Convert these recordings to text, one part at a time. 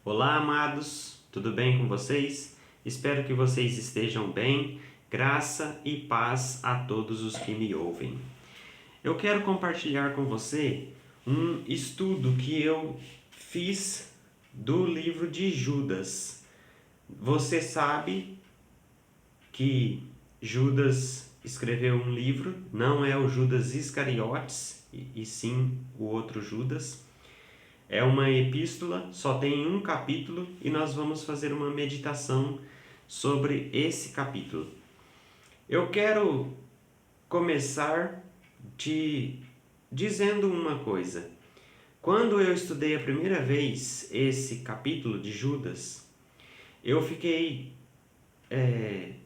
Olá, amados, tudo bem com vocês? Espero que vocês estejam bem. Graça e paz a todos os que me ouvem. Eu quero compartilhar com você um estudo que eu fiz do livro de Judas. Você sabe que Judas escreveu um livro, não é o Judas Iscariotes, e sim o outro Judas. É uma epístola, só tem um capítulo e nós vamos fazer uma meditação sobre esse capítulo. Eu quero começar te dizendo uma coisa. Quando eu estudei a primeira vez esse capítulo de Judas, eu fiquei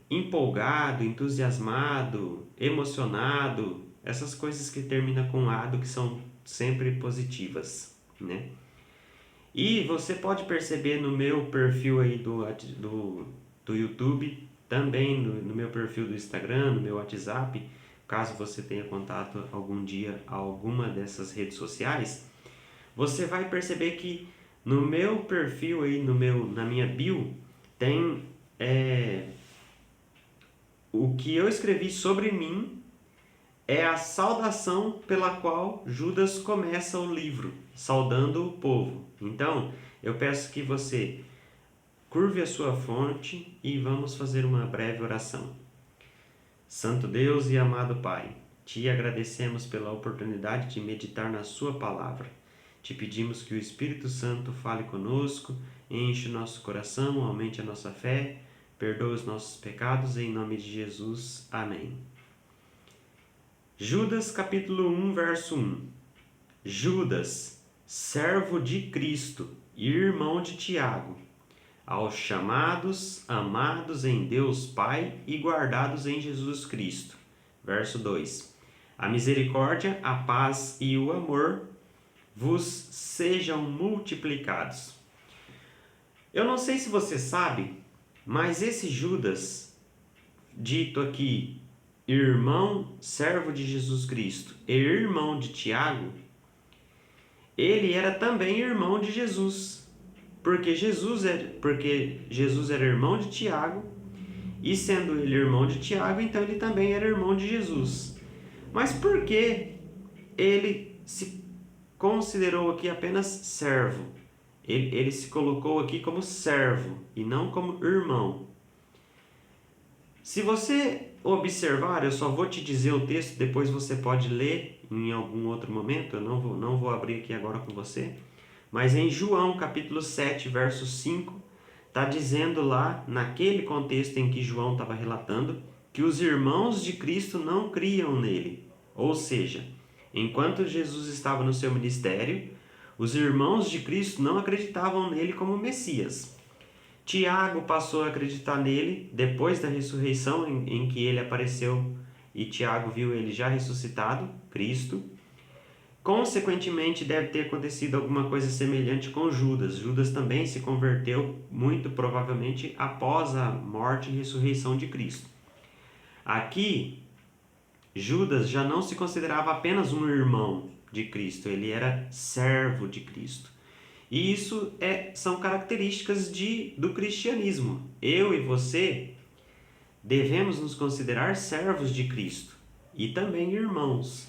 empolgado, entusiasmado, emocionado, essas coisas que terminam com ado que são sempre positivas, né? E você pode perceber no meu perfil aí do YouTube, também no meu perfil do Instagram, no meu WhatsApp, caso você tenha contato algum dia a alguma dessas redes sociais, você vai perceber que no meu perfil aí, na minha bio, tem o que eu escrevi sobre mim é a saudação pela qual Judas começa o livro, saudando o povo. Então, eu peço que você curve a sua fonte e vamos fazer uma breve oração. Santo Deus e amado Pai, te agradecemos pela oportunidade de meditar na sua palavra. Te pedimos que o Espírito Santo fale conosco, enche o nosso coração, aumente a nossa fé, perdoe os nossos pecados, em nome de Jesus. Amém. Judas capítulo 1, verso 1. Judas, servo de Cristo e irmão de Tiago, aos chamados, amados em Deus Pai e guardados em Jesus Cristo. Verso 2. A misericórdia, a paz e o amor vos sejam multiplicados. Eu não sei se você sabe, mas esse Judas, dito aqui irmão, servo de Jesus Cristo e irmão de Tiago, ele era também irmão de Jesus, porque Jesus era irmão de Tiago, e sendo ele irmão de Tiago, então ele também era irmão de Jesus. Mas por que ele se considerou aqui apenas servo? Ele se colocou aqui como servo e não como irmão. Se você observar, eu só vou te dizer o texto, depois você pode ler em algum outro momento, eu não vou abrir aqui agora com você, mas em João capítulo 7, verso 5, está dizendo lá, naquele contexto em que João estava relatando, que os irmãos de Cristo não criam nele. Ou seja, enquanto Jesus estava no seu ministério, os irmãos de Cristo não acreditavam nele como Messias. Tiago passou a acreditar nele depois da ressurreição em que ele apareceu e Tiago viu ele já ressuscitado, Cristo. Consequentemente, deve ter acontecido alguma coisa semelhante com Judas. Judas também se converteu, muito provavelmente, após a morte e ressurreição de Cristo. Aqui, Judas já não se considerava apenas um irmão de Cristo, ele era servo de Cristo. E isso são características do cristianismo. Eu e você devemos nos considerar servos de Cristo e também irmãos.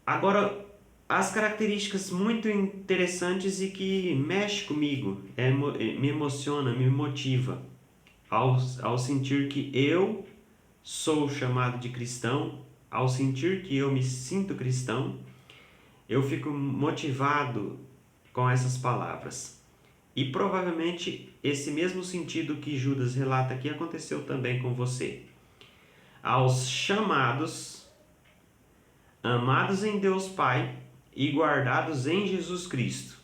Agora, as características muito interessantes e que mexe comigo, me emociona, me motiva, ao sentir que eu sou chamado de cristão, ao sentir que eu me sinto cristão, eu fico motivado com essas palavras. E provavelmente esse mesmo sentido que Judas relata aqui aconteceu também com você. Aos chamados, amados em Deus Pai e guardados em Jesus Cristo.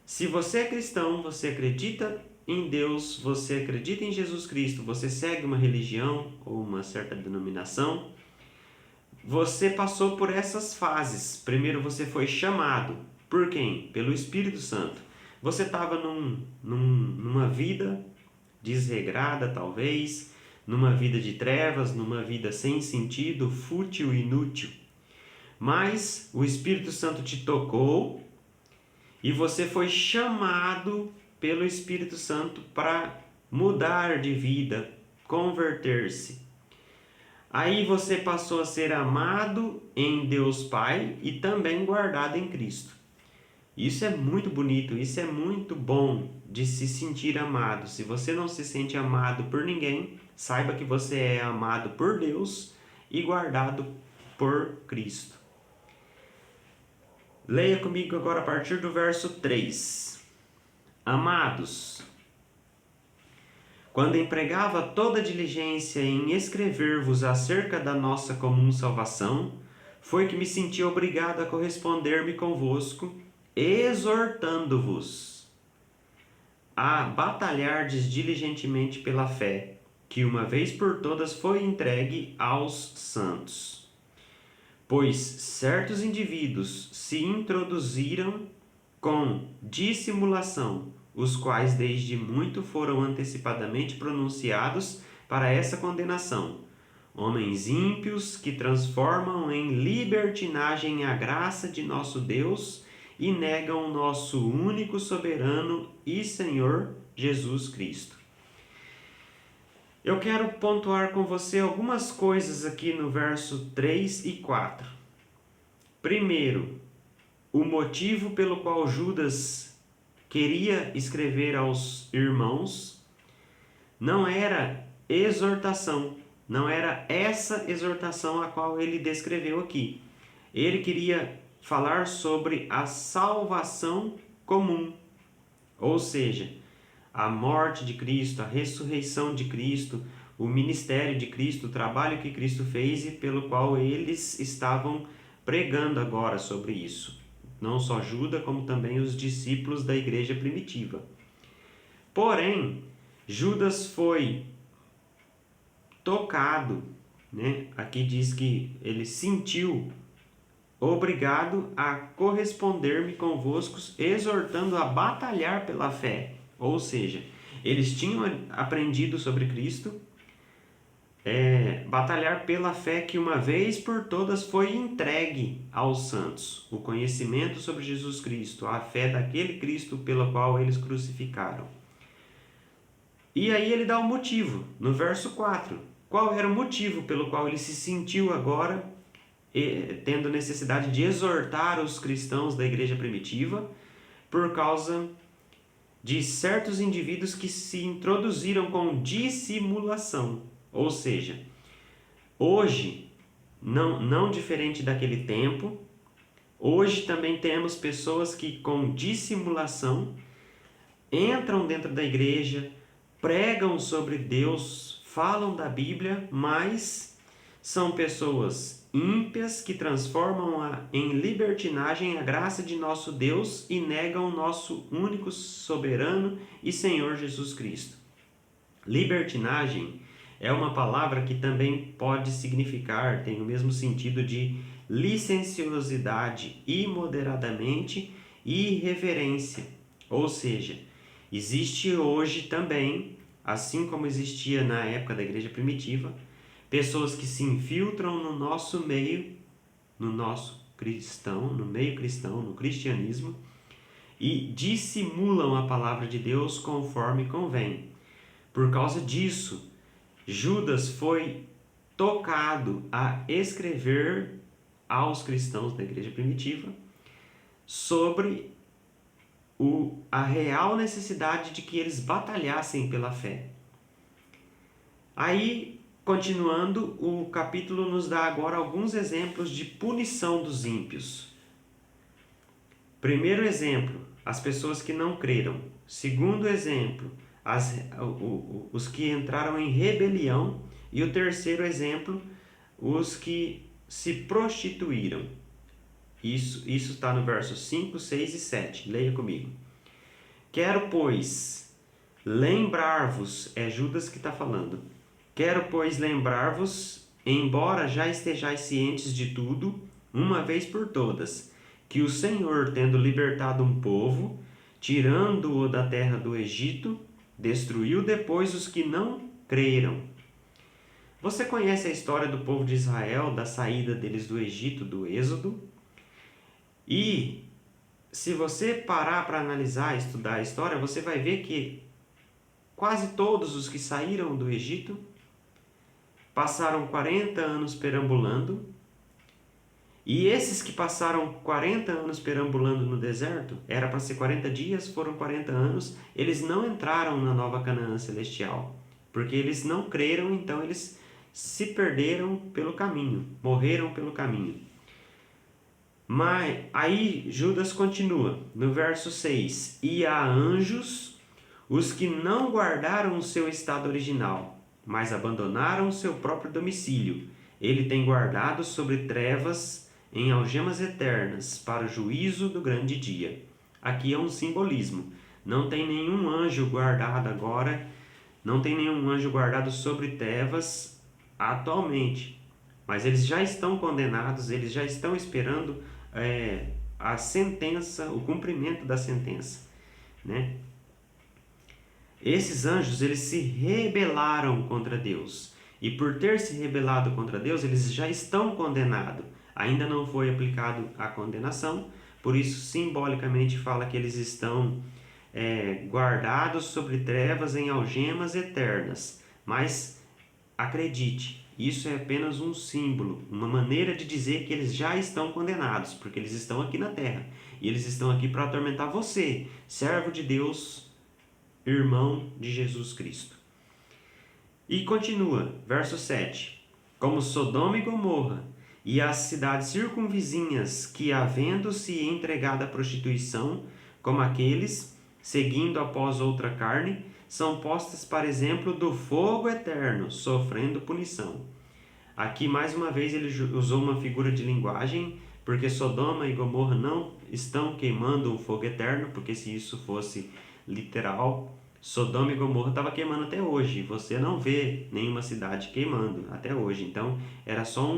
Se você é cristão, você acredita em Deus, você acredita em Jesus Cristo, você segue uma religião ou uma certa denominação, você passou por essas fases. Primeiro você foi chamado. Por quem? Pelo Espírito Santo. Você estava numa vida desregrada, talvez, numa vida de trevas, numa vida sem sentido, fútil e inútil. Mas o Espírito Santo te tocou e você foi chamado pelo Espírito Santo para mudar de vida, converter-se. Aí você passou a ser amado em Deus Pai e também guardado em Cristo. Isso é muito bonito, isso é muito bom de se sentir amado. Se você não se sente amado por ninguém, saiba que você é amado por Deus e guardado por Cristo. Leia comigo agora a partir do verso 3. Amados, quando empregava toda diligência em escrever-vos acerca da nossa comum salvação, foi que me senti obrigado a corresponder-me convosco, exortando-vos a batalhardes diligentemente pela fé, que uma vez por todas foi entregue aos santos. Pois certos indivíduos se introduziram com dissimulação, os quais desde muito foram antecipadamente pronunciados para essa condenação. Homens ímpios que transformam em libertinagem a graça de nosso Deus e negam o nosso único soberano e Senhor Jesus Cristo. Eu quero pontuar com você algumas coisas aqui no verso 3 e 4. Primeiro, o motivo pelo qual Judas queria escrever aos irmãos não era exortação, não era essa exortação a qual ele descreveu aqui. Ele queria falar sobre a salvação comum, ou seja, a morte de Cristo, a ressurreição de Cristo, o ministério de Cristo, o trabalho que Cristo fez e pelo qual eles estavam pregando agora sobre isso. Não só Judas, como também os discípulos da igreja primitiva. Porém, Judas foi tocado, né? Aqui diz que ele sentiu obrigado a corresponder-me convosco, exortando a batalhar pela fé. Ou seja, eles tinham aprendido sobre Cristo, batalhar pela fé que uma vez por todas foi entregue aos santos. O conhecimento sobre Jesus Cristo, a fé daquele Cristo pelo qual eles crucificaram. E aí ele dá o motivo, no verso 4. Qual era o motivo pelo qual ele se sentiu agora tendo necessidade de exortar os cristãos da igreja primitiva? Por causa de certos indivíduos que se introduziram com dissimulação. Ou seja, hoje, não diferente daquele tempo, hoje também temos pessoas que com dissimulação entram dentro da igreja, pregam sobre Deus, falam da Bíblia, mas são pessoas ímpias que transformam em libertinagem a graça de nosso Deus e negam o nosso único soberano e Senhor Jesus Cristo. Libertinagem é uma palavra que também pode significar, tem o mesmo sentido de licenciosidade, imoderadamente e irreverência. Ou seja, existe hoje também, assim como existia na época da igreja primitiva, pessoas que se infiltram no nosso meio, no meio cristão, no cristianismo, e dissimulam a palavra de Deus conforme convém. Por causa disso, Judas foi tocado a escrever aos cristãos da igreja primitiva sobre a real necessidade de que eles batalhassem pela fé. Aí, continuando, o capítulo nos dá agora alguns exemplos de punição dos ímpios. Primeiro exemplo, as pessoas que não creram. Segundo exemplo, os que entraram em rebelião. E o terceiro exemplo, os que se prostituíram. Isso está no versos 5, 6 e 7. Leia comigo. Quero, pois, lembrar-vos, é Judas que está falando. Quero, pois, lembrar-vos, embora já estejais cientes de tudo, uma vez por todas, que o Senhor, tendo libertado um povo, tirando-o da terra do Egito, destruiu depois os que não creram. Você conhece a história do povo de Israel, da saída deles do Egito, do Êxodo? E se você parar para analisar, estudar a história, você vai ver que quase todos os que saíram do Egito passaram 40 anos perambulando, e esses que passaram 40 anos perambulando no deserto, era para ser 40 dias, foram 40 anos, eles não entraram na nova Canaã celestial, porque eles não creram, então eles se perderam pelo caminho, morreram pelo caminho. Mas aí Judas continua, no verso 6, e há anjos, os que não guardaram o seu estado original, mas abandonaram o seu próprio domicílio. Ele tem guardado sobre trevas em algemas eternas, para o juízo do grande dia. Aqui é um simbolismo. Não tem nenhum anjo guardado agora, não tem nenhum anjo guardado sobre trevas atualmente. Mas eles já estão condenados, eles já estão esperando a sentença, o cumprimento da sentença, né? Esses anjos, eles se rebelaram contra Deus. E por ter se rebelado contra Deus, eles já estão condenados. Ainda não foi aplicado a condenação, por isso simbolicamente fala que eles estão guardados sobre trevas em algemas eternas. Mas acredite, isso é apenas um símbolo, uma maneira de dizer que eles já estão condenados, porque eles estão aqui na terra. E eles estão aqui para atormentar você, servo de Deus, irmão de Jesus Cristo. E continua, verso 7. Como Sodoma e Gomorra e as cidades circunvizinhas que, havendo-se entregado à prostituição, como aqueles, seguindo após outra carne, são postas para exemplo do fogo eterno, sofrendo punição. Aqui, mais uma vez, ele usou uma figura de linguagem, porque Sodoma e Gomorra não estão queimando um fogo eterno, porque se isso fosse literal, Sodoma e Gomorra estava queimando até hoje. Você não vê nenhuma cidade queimando até hoje. Então, era só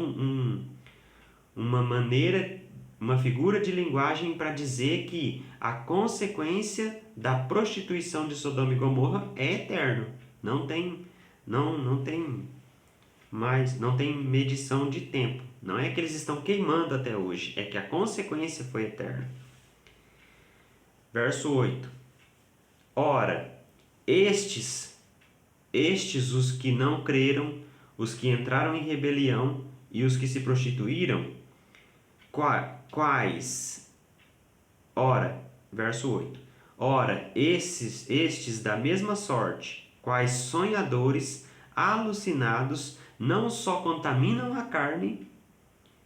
uma maneira, uma figura de linguagem para dizer que a consequência da prostituição de Sodoma e Gomorra é eterno. Não tem medição de tempo. Não é que eles estão queimando até hoje, é que a consequência foi eterna. Verso 8. Ora, estes os que não creram, os que entraram em rebelião e os que se prostituíram, quais? Ora, verso 8. Ora, estes da mesma sorte, quais sonhadores, alucinados, não só contaminam a carne,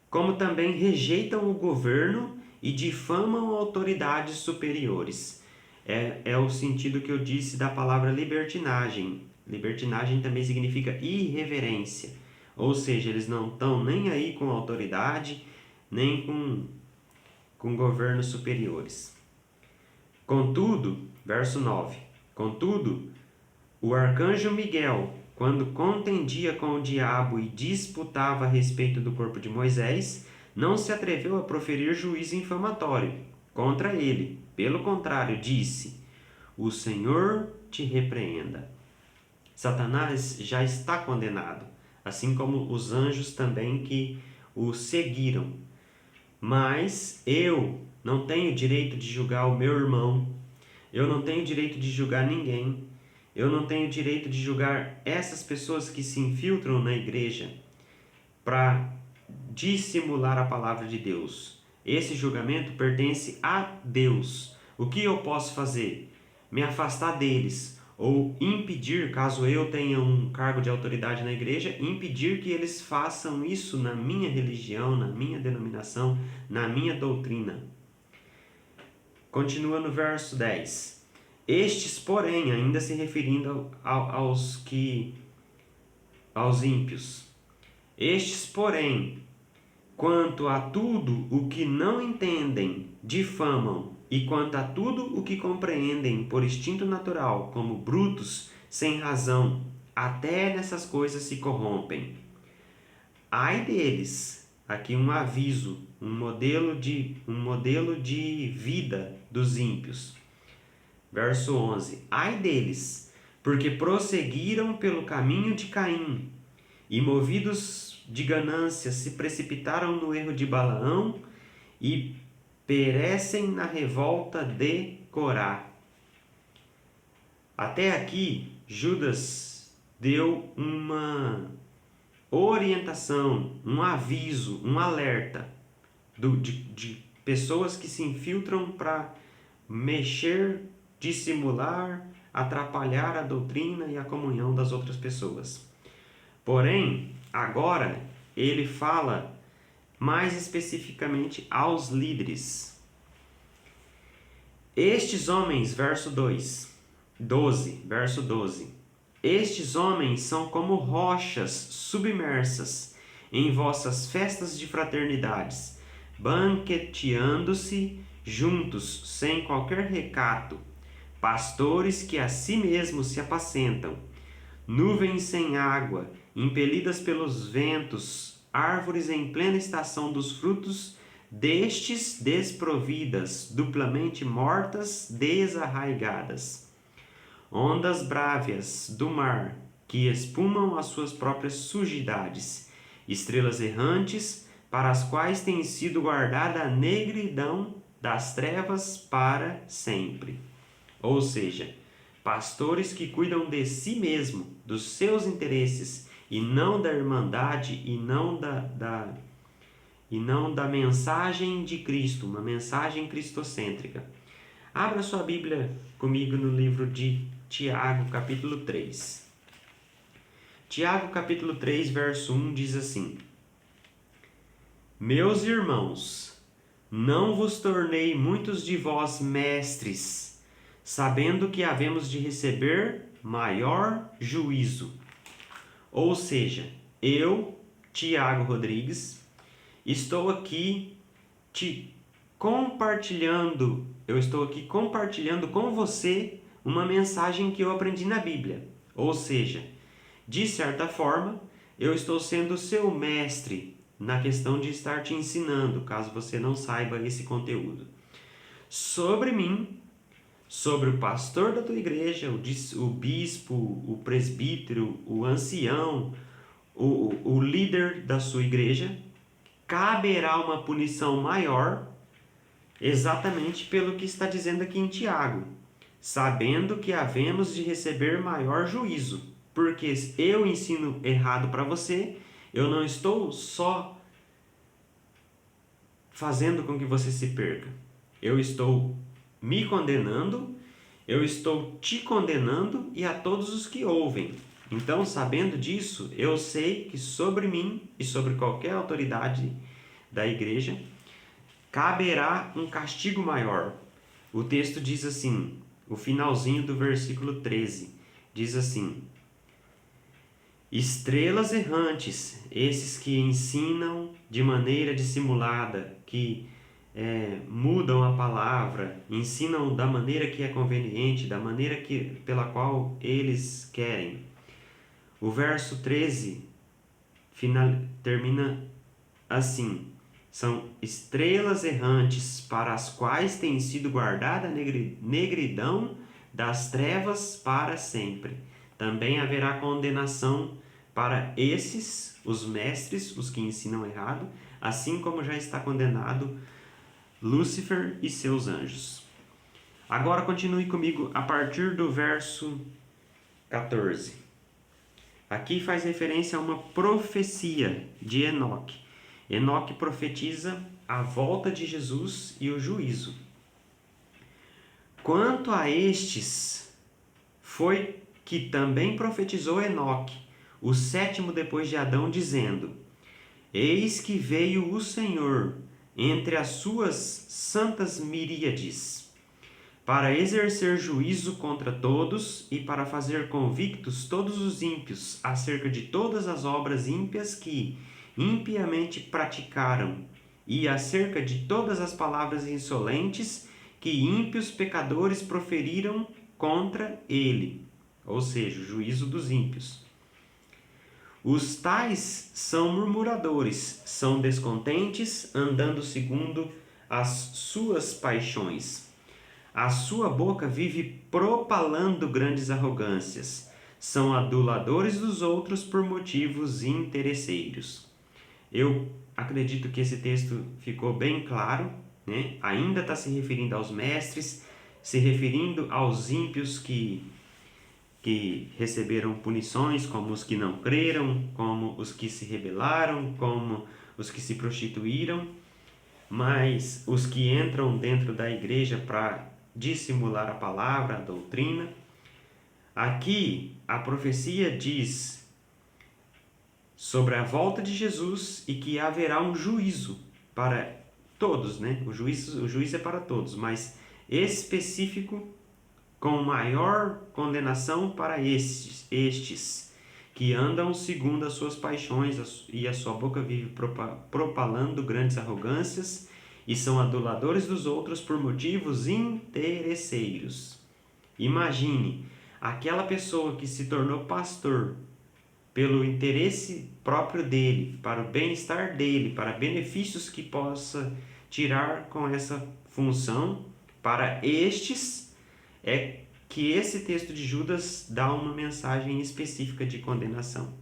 como também rejeitam o governo e difamam autoridades superiores. É o sentido que eu disse da palavra libertinagem. Libertinagem também significa irreverência. Ou seja, eles não estão nem aí com autoridade, nem com governos superiores. Contudo, verso 9. Contudo, o arcanjo Miguel, quando contendia com o diabo e disputava a respeito do corpo de Moisés, não se atreveu a proferir juízo infamatório contra ele. Pelo contrário, disse: o Senhor te repreenda. Satanás já está condenado, assim como os anjos também que o seguiram. Mas eu não tenho direito de julgar o meu irmão, eu não tenho direito de julgar ninguém, eu não tenho direito de julgar essas pessoas que se infiltram na igreja para dissimular a palavra de Deus. Esse julgamento pertence a Deus. O que eu posso fazer? Me afastar deles, ou impedir, caso eu tenha um cargo de autoridade na igreja, impedir que eles façam isso na minha religião, na minha denominação, na minha doutrina. Continua no verso 10. Estes, porém, ainda se referindo aos ímpios. Estes, porém, quanto a tudo o que não entendem, difamam, e quanto a tudo o que compreendem por instinto natural, como brutos, sem razão, até nessas coisas se corrompem. Ai deles, aqui um aviso, um modelo de vida dos ímpios. Verso 11. Ai deles, porque prosseguiram pelo caminho de Caim, e movidos de ganância se precipitaram no erro de Balaão, e perecem na revolta de Corá. Até aqui, Judas deu uma orientação, um aviso, um alerta de pessoas que se infiltram para mexer, dissimular, atrapalhar a doutrina e a comunhão das outras pessoas. Porém, agora ele fala mais especificamente aos líderes. Estes homens, verso 12, estes homens são como rochas submersas em vossas festas de fraternidades, banqueteando-se juntos sem qualquer recato, pastores que a si mesmos se apacentam, nuvens sem água, impelidas pelos ventos, árvores em plena estação dos frutos, destes desprovidas, duplamente mortas, desarraigadas. Ondas brávias do mar, que espumam as suas próprias sujidades, estrelas errantes, para as quais tem sido guardada a negridão das trevas para sempre. Ou seja, pastores que cuidam de si mesmo, dos seus interesses, e não da irmandade, e não da mensagem de Cristo, uma mensagem cristocêntrica. Abra sua Bíblia comigo no livro de Tiago, capítulo 3. Tiago, capítulo 3, verso 1 diz assim: Meus irmãos, não vos tornei muitos de vós mestres, sabendo que havemos de receber maior juízo. Ou seja, eu, Tiago Rodrigues, estou aqui compartilhando com você uma mensagem que eu aprendi na Bíblia. Ou seja, de certa forma, eu estou sendo seu mestre na questão de estar te ensinando, caso você não saiba esse conteúdo. Sobre mim, sobre o pastor da tua igreja, o bispo, o presbítero, o ancião, o líder da sua igreja, caberá uma punição maior, exatamente pelo que está dizendo aqui em Tiago, sabendo que havemos de receber maior juízo, porque eu ensino errado para você, eu não estou só fazendo com que você se perca, eu estou me condenando, eu estou te condenando e a todos os que ouvem. Então, sabendo disso, eu sei que sobre mim e sobre qualquer autoridade da igreja caberá um castigo maior. O texto diz assim, o finalzinho do versículo 13, diz assim: Estrelas errantes, esses que ensinam de maneira dissimulada, que mudam a palavra, ensinam da maneira que é conveniente, da maneira pela qual eles querem. O verso 13 termina assim: são estrelas errantes para as quais tem sido guardada a negridão das trevas para sempre. Também haverá condenação para esses, os mestres, os que ensinam errado, assim como já está condenado Lúcifer e seus anjos. Agora continue comigo a partir do verso 14. Aqui faz referência a uma profecia de Enoque. Enoque profetiza a volta de Jesus e o juízo. Quanto a estes, foi que também profetizou Enoque, o sétimo depois de Adão, dizendo: Eis que veio o Senhor entre as suas santas miríades, para exercer juízo contra todos e para fazer convictos todos os ímpios acerca de todas as obras ímpias que impiamente praticaram e acerca de todas as palavras insolentes que ímpios pecadores proferiram contra ele, ou seja, o juízo dos ímpios. Os tais são murmuradores, são descontentes, andando segundo as suas paixões. A sua boca vive propalando grandes arrogâncias. São aduladores dos outros por motivos interesseiros. Eu acredito que esse texto ficou bem claro né? Ainda está se referindo aos mestres, se referindo aos ímpios que receberam punições, como os que não creram, como os que se rebelaram, como os que se prostituíram, mas os que entram dentro da igreja para dissimular a palavra, a doutrina. Aqui a profecia diz sobre a volta de Jesus e que haverá um juízo para todos, né? O juízo é para todos, mas específico, com maior condenação para estes que andam segundo as suas paixões, e a sua boca vive propalando grandes arrogâncias, e são aduladores dos outros por motivos interesseiros. Imagine aquela pessoa que se tornou pastor pelo interesse próprio dele, para o bem-estar dele, para benefícios que possa tirar com essa função. Para estes é que esse texto de Judas dá uma mensagem específica de condenação.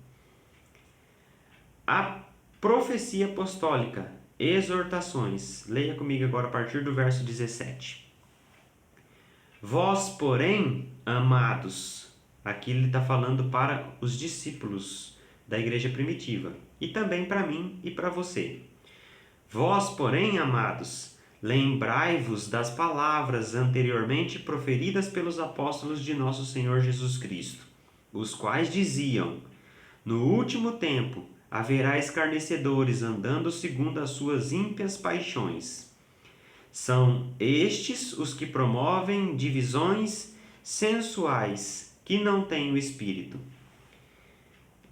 A profecia apostólica, exortações. Leia comigo agora a partir do verso 17. Vós, porém, amados, aqui ele está falando para os discípulos da igreja primitiva, e também para mim e para você. Vós, porém, amados, lembrai-vos das palavras anteriormente proferidas pelos apóstolos de nosso Senhor Jesus Cristo, os quais diziam: no último tempo haverá escarnecedores andando segundo as suas ímpias paixões. São estes os que promovem divisões sensuais, que não têm o Espírito.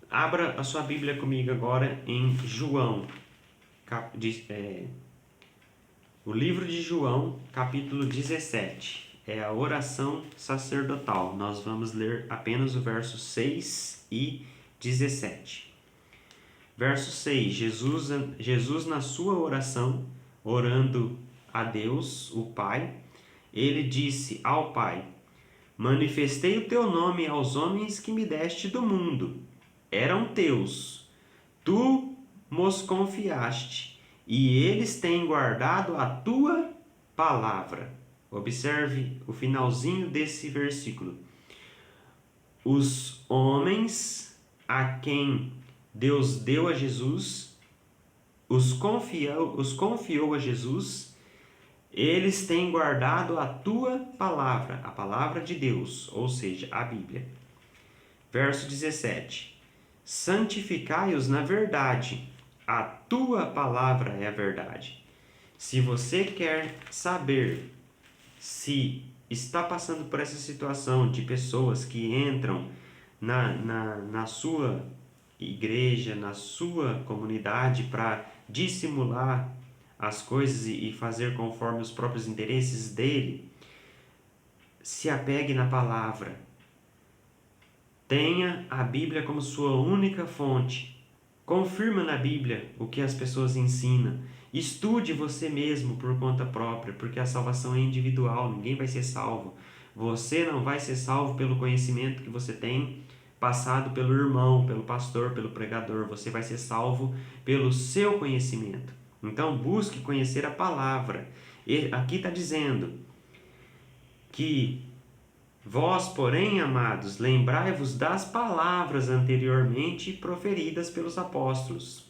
Abra a sua Bíblia comigo agora em João, o livro de João, capítulo 17. É a oração sacerdotal. Nós vamos ler apenas o verso 6 e 17. Verso 6. Jesus na sua oração, orando a Deus, o Pai, ele disse ao Pai: manifestei o teu nome aos homens que me deste do mundo. Eram teus, tu mos confiaste, e eles têm guardado a tua palavra. Observe o finalzinho desse versículo. Os homens a quem Deus deu a Jesus, os confiou a Jesus, eles têm guardado a tua palavra, a palavra de Deus, ou seja, a Bíblia. Verso 17. Santificai-os na verdade, a tua palavra é a verdade. Se você quer saber se está passando por essa situação de pessoas que entram na sua igreja, na sua comunidade para dissimular as coisas e fazer conforme os próprios interesses dele, se apegue na palavra. Tenha a Bíblia como sua única fonte. Confirma na Bíblia o que as pessoas ensinam. Estude você mesmo por conta própria, porque a salvação é individual, ninguém vai ser salvo. Você não vai ser salvo pelo conhecimento que você tem passado pelo irmão, pelo pastor, pelo pregador. Você vai ser salvo pelo seu conhecimento. Então busque conhecer a palavra. E aqui está dizendo que vós, porém, amados, lembrai-vos das palavras anteriormente proferidas pelos apóstolos.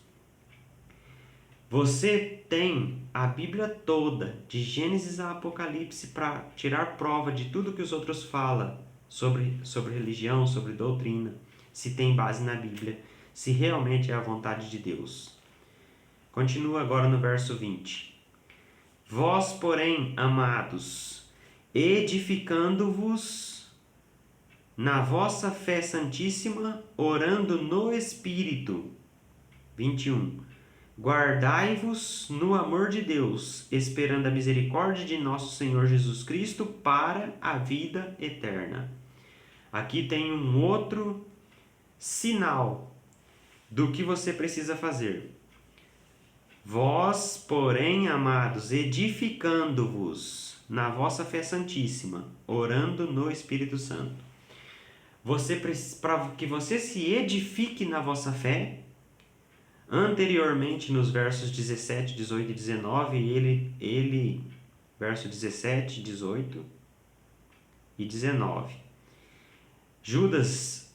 Você tem a Bíblia toda, de Gênesis a Apocalipse, para tirar prova de tudo que os outros falam sobre religião, sobre doutrina, se tem base na Bíblia, se realmente é a vontade de Deus. Continua agora no verso 20. Vós, porém, amados, edificando-vos na vossa fé santíssima, orando no Espírito. 21. Guardai-vos no amor de Deus, esperando a misericórdia de nosso Senhor Jesus Cristo para a vida eterna. Aqui tem um outro sinal do que você precisa fazer. Vós, porém, amados, edificando-vos na vossa fé santíssima, orando no Espírito Santo. Para que você se edifique na vossa fé, Anteriormente, nos versos 17, 18 e 19, verso 17, 18 e 19, Judas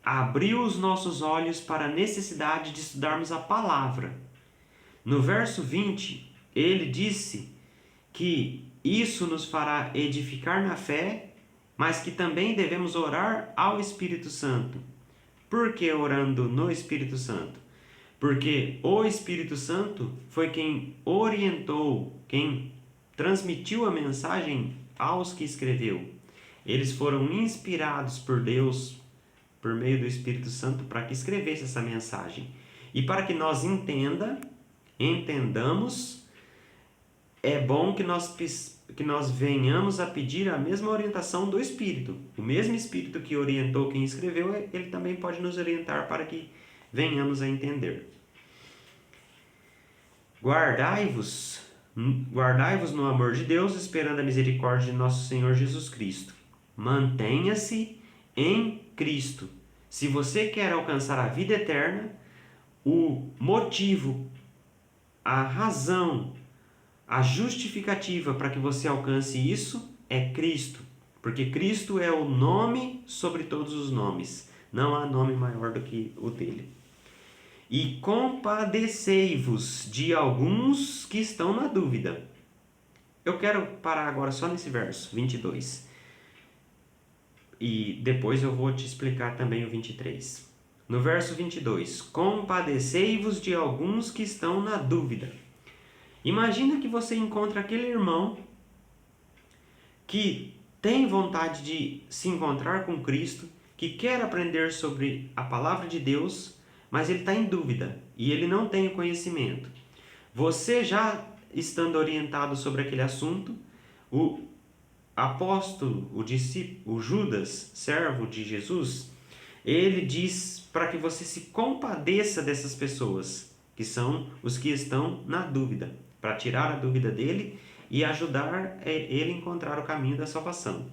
abriu os nossos olhos para a necessidade de estudarmos a palavra. No verso 20, ele disse que isso nos fará edificar na fé, mas que também devemos orar ao Espírito Santo. Por que orando no Espírito Santo? Porque o Espírito Santo foi quem orientou, quem transmitiu a mensagem aos que escreveu. Eles foram inspirados por Deus, por meio do Espírito Santo, para que escrevesse essa mensagem. E para que nós entendamos, é bom que nós venhamos a pedir a mesma orientação do Espírito. O mesmo Espírito que orientou quem escreveu, ele também pode nos orientar para que venhamos a entender. Guardai-vos no amor de Deus, esperando a misericórdia de nosso Senhor Jesus Cristo. Mantenha-se em Cristo. Se você quer alcançar a vida eterna, o motivo, a razão, a justificativa para que você alcance isso é Cristo. Porque Cristo é o nome sobre todos os nomes. Não há nome maior do que o dele. E compadecei-vos de alguns que estão na dúvida. Eu quero parar agora só nesse verso, 22. E depois eu vou te explicar também o 23. No verso 22, compadecei-vos de alguns que estão na dúvida. Imagina que você encontra aquele irmão que tem vontade de se encontrar com Cristo, que quer aprender sobre a palavra de Deus, mas ele está em dúvida e ele não tem o conhecimento. Você já estando orientado sobre aquele assunto, o apóstolo, o discípulo, o Judas, servo de Jesus, ele diz para que você se compadeça dessas pessoas, que são os que estão na dúvida, para tirar a dúvida dele e ajudar ele a encontrar o caminho da salvação.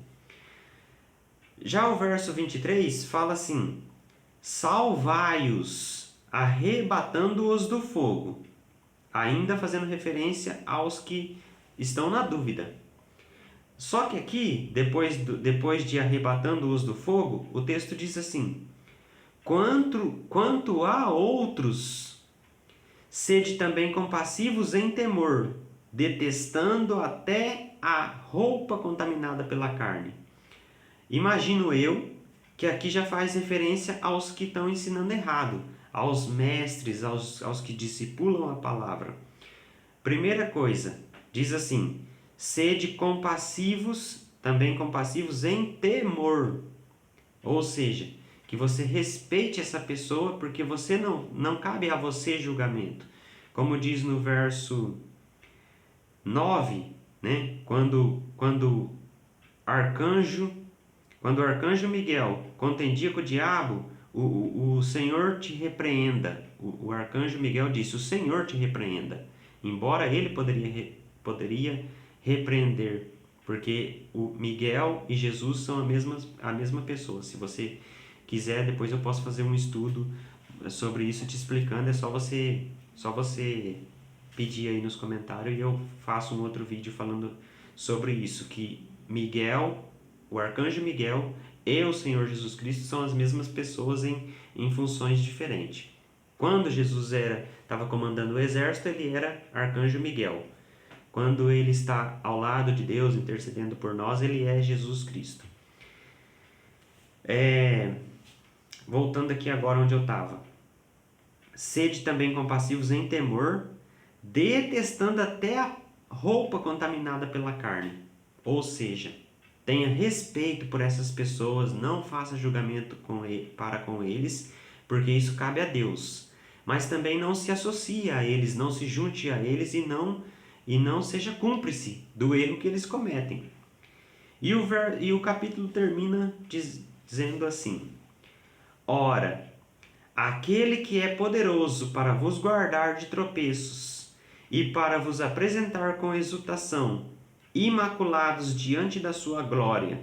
Já o verso 23 fala assim: salvai-os, arrebatando-os do fogo, ainda fazendo referência aos que estão na dúvida. Só que aqui, depois de arrebatando-os do fogo, o texto diz assim: quanto a outros, sede também compassivos em temor, detestando até a roupa contaminada pela carne. Imagino eu que aqui já faz referência aos que estão ensinando errado, aos mestres, aos que discipulam a palavra. Primeira coisa, diz assim: sede compassivos, também compassivos em temor. Ou seja, que você respeite essa pessoa, porque você não cabe a você julgamento. Como diz no verso 9, né? Quando o arcanjo Miguel contendia com o diabo, o Senhor te repreenda. O arcanjo Miguel disse: o Senhor te repreenda. Embora ele poderia repreender, porque o Miguel e Jesus são a mesma pessoa. Se você quiser, depois eu posso fazer um estudo sobre isso te explicando. É só você pedir aí nos comentários e eu faço um outro vídeo falando sobre isso, que Miguel, o arcanjo Miguel e o Senhor Jesus Cristo são as mesmas pessoas em funções diferentes. Quando Jesus estava comandando o exército, ele era arcanjo Miguel. Quando ele está ao lado de Deus, intercedendo por nós, ele é Jesus Cristo. Voltando aqui agora onde eu estava. Sede também compassivos em temor, detestando até a roupa contaminada pela carne. Ou seja, tenha respeito por essas pessoas, não faça julgamento para com eles, porque isso cabe a Deus. Mas também não se associe a eles, não se junte a eles e não seja cúmplice do erro que eles cometem. E o capítulo termina dizendo assim: ora, aquele que é poderoso para vos guardar de tropeços e para vos apresentar com exultação, imaculados diante da sua glória,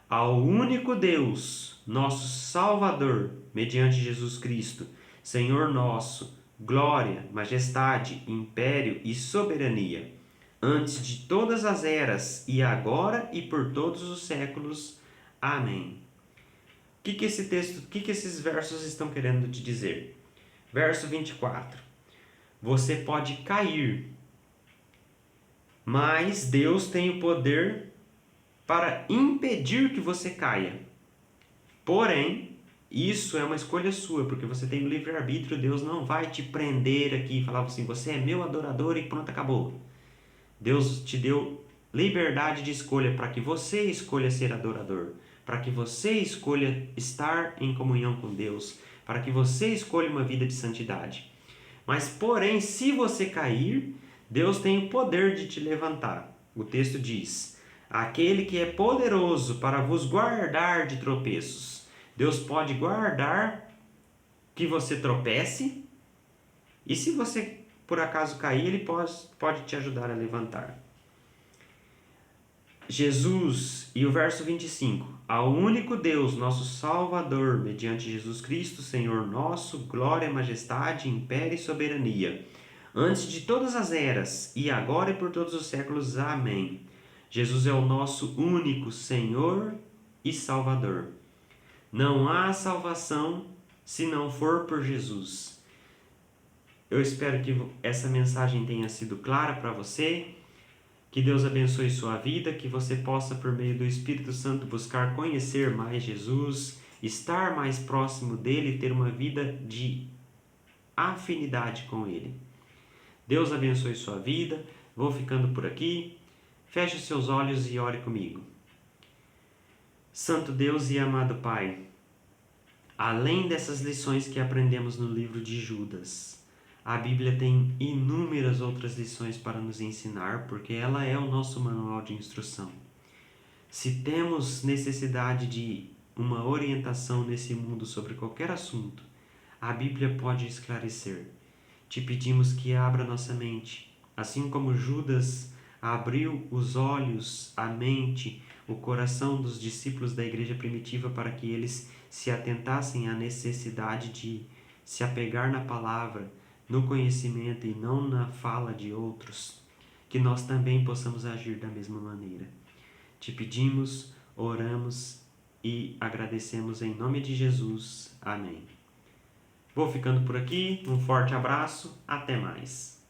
ao único Deus, nosso Salvador, mediante Jesus Cristo, Senhor nosso, glória, majestade, império e soberania, antes de todas as eras, e agora e por todos os séculos. Amém. O que esse texto, o que esses versos estão querendo te dizer? Verso 24. Você pode cair, mas Deus tem o poder para impedir que você caia. Porém, isso é uma escolha sua, porque você tem o livre-arbítrio. Deus não vai te prender aqui e falar assim, você é meu adorador e pronto, acabou. Deus te deu liberdade de escolha para que você escolha ser adorador, para que você escolha estar em comunhão com Deus, para que você escolha uma vida de santidade. Mas, porém, se você cair, Deus tem o poder de te levantar. O texto diz, aquele que é poderoso para vos guardar de tropeços. Deus pode guardar que você tropece, e se você por acaso cair, Ele pode te ajudar a levantar. Jesus, e o verso 25, ao único Deus, nosso Salvador, mediante Jesus Cristo, Senhor nosso, glória, majestade, império e soberania, antes de todas as eras, e agora e por todos os séculos. Amém. Jesus é o nosso único Senhor e Salvador. Não há salvação se não for por Jesus. Eu espero que essa mensagem tenha sido clara para você. Que Deus abençoe sua vida, que você possa, por meio do Espírito Santo, buscar conhecer mais Jesus, estar mais próximo dele, ter uma vida de afinidade com ele. Deus abençoe sua vida. Vou ficando por aqui. Feche os seus olhos e ore comigo. Santo Deus e amado Pai, além dessas lições que aprendemos no livro de Judas, a Bíblia tem inúmeras outras lições para nos ensinar, porque ela é o nosso manual de instrução. Se temos necessidade de uma orientação nesse mundo sobre qualquer assunto, a Bíblia pode esclarecer. Te pedimos que abra nossa mente, assim como Judas abriu os olhos, a mente, o coração dos discípulos da igreja primitiva para que eles se atentassem à necessidade de se apegar na palavra, no conhecimento e não na fala de outros, que nós também possamos agir da mesma maneira. Te pedimos, oramos e agradecemos em nome de Jesus. Amém. Vou ficando por aqui, um forte abraço, até mais.